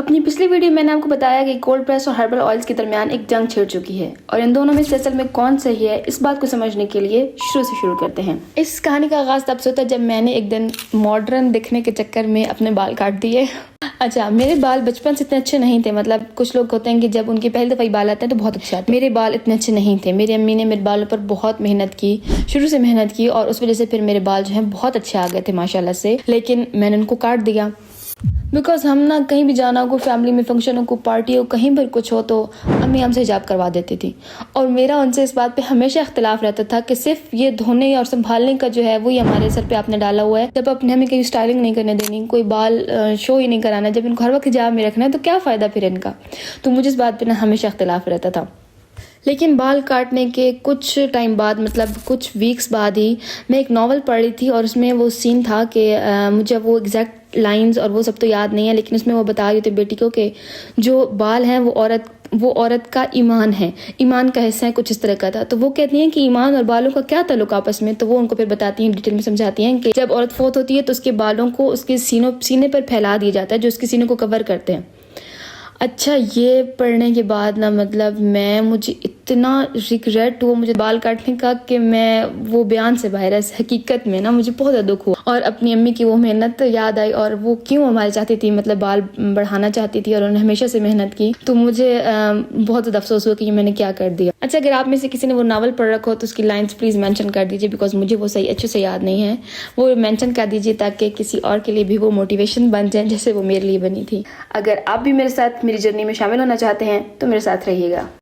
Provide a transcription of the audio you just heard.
अपनी पिछली वीडियो में मैंने आपको बताया कि कोल्ड प्रेस और हर्बल ऑयल्स के दरमियान एक जंग छिड़ चुकी है और इन दोनों में से असल में कौन सही है, इस बात को समझने के लिए शुरू से शुरू करते हैं। इस कहानी का आगाज तब से होता है जब मैंने एक दिन मॉडर्न दिखने के चक्कर में अपने बाल काट दिए। अच्छा, मेरे बाल बचपन से इतने अच्छे नहीं थे। मतलब कुछ लोग होते हैं कि जब उनकी पहली दफ़ा बाल आते हैं तो बहुत अच्छे आते हैं। मेरे बाल इतने अच्छे नहीं थे। मेरी अम्मी ने मेरे बालों पर बहुत मेहनत की, शुरू से मेहनत की, और उस वजह से फिर मेरे बाल जो हैं बहुत अच्छे आ गए थे माशाल्लाह से। लेकिन मैंने उनको काट दिया बिकॉज हम ना कहीं भी जाना हो, फैमिली में फंक्शन हो, पार्टी हो, कहीं पर कुछ हो तो अम्मी हमसे हिजाब करवा देती थी। और मेरा उनसे इस बात पे हमेशा इख्तिलाफ रहता था कि सिर्फ ये धोने और संभालने का जो है वो ही हमारे सर पे आपने डाला हुआ है। जब अपने हमें कहीं स्टाइलिंग नहीं करने देनी, कोई बाल शो ही नहीं कराना, जब इनको हर वक्त हिजाब में रखना है तो क्या फ़ायदा फिर इनका। तो मुझे इस बात पर ना हमेशा इख्तिलाफ रहता था। लेकिन बाल काटने के कुछ टाइम बाद, मतलब कुछ वीक्स बाद ही, मैं एक नावल पढ़ रही थी और उसमें वो सीन था कि मुझे वो एग्जैक्ट लाइंस और वो सब तो याद नहीं है, लेकिन उसमें वो बता रही थी बेटी को कि जो बाल हैं वो औरत का ईमान है, ईमान का हिस्सा है, कुछ इस तरह का था। तो वो कहती हैं कि ईमान और बालों का क्या ताल्लुक आपस में। तो वो उनको फिर बताती हैं, डिटेल में समझाती हैं कि जब औरत फौत होती है तो उसके बालों को उसके सीने पर फैला दिया जाता है, जो उसके सीने को कवर करते हैं। अच्छा, ये पढ़ने के बाद ना मतलब मुझे इतना रिग्रेट हुआ मुझे बाल काटने का कि मैं वो बयान से बाहर है। हकीकत में ना मुझे बहुत ज़्यादा दुख हुआ और अपनी अम्मी की वो मेहनत याद आई और वो क्यों हमारे चाहती थी, मतलब बाल बढ़ाना चाहती थी और उन्होंने हमेशा से मेहनत की। तो मुझे बहुत ज़्यादा अफसोस हुआ कि मैंने क्या कर दिया। अच्छा, अगर आप में से किसी ने वो नावल पढ़ रखा हो तो उसकी लाइन्स प्लीज़ मेंशन कर दीजिए, बिकॉज मुझे वो सही अच्छे से याद नहीं है। वो मेंशन कर दीजिए ताकि किसी और के लिए भी वो मोटिवेशन बन जाए जैसे वो मेरे लिए बनी थी। अगर आप भी मेरे साथ मेरी जर्नी में शामिल होना चाहते हैं तो मेरे साथ रहिएगा।